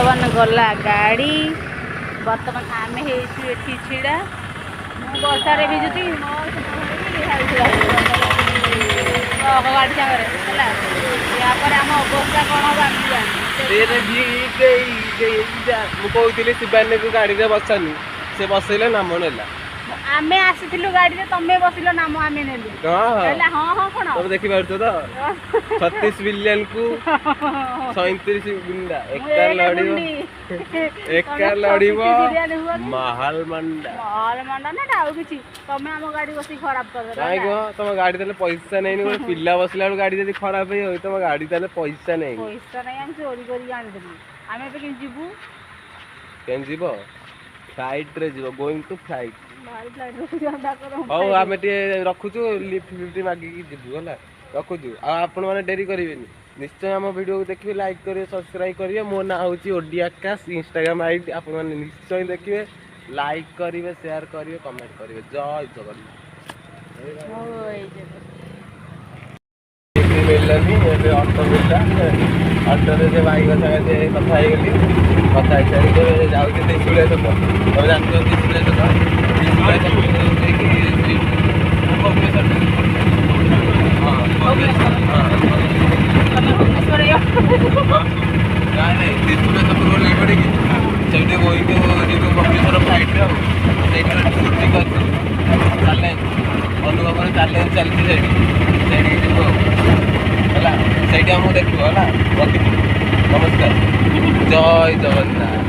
बर्तमान गला गाड़ी बर्तमान आम छिड़ा बर्षार भिजुची गाड़ी सागर आम अवस्था कौन हम कहती शिवानी को गाड़ी में बसानी से बसैले नाम नेला आमे आसीथिलु गाड़ी रे तमे बसिलो नाम आमे नेलु कहला हां हां कोन तब देखि पारतो तो 36 बिलियन को 37 गुंडा एका लड़ीबो महल मंडा ना आउ किछि तमे हम गाड़ी बसी खराब कर दे काई गो तम गाड़ी देले पैसा नै नि पिल्ला बसला गाड़ी जदी खराब हे होय तम गाड़ी देले पैसा नै हम चोरी करी आनि देलु आमे पे कि जीबू केन जीबो फ्लाइट रे जीबो गोइंग टू फ्लाइट हौ आमे टे रखुछु लिफ्ट लिफ्ट मागी की जीबू होला रखुछु आ आपण माने डेरी करिवेनी निश्चय हम वीडियो को देखिए लाइक करिए सब्सक्राइब करिए मो ना होची ओडी आकाश इंस्टाग्राम आईडी आपण माने निश्चय देखिए लाइक करिवे शेयर करिवे कमेंट करिवे जय जगन्नाथ ओय जय मिलनी ए ऑटो मिलला ऑटो रे जे भाई कथा के कथा हे गेली कथा चारी के जाउ के सुले तो अब जानते हो सुले तो देखो नमस्कार जय जगन्नाथ।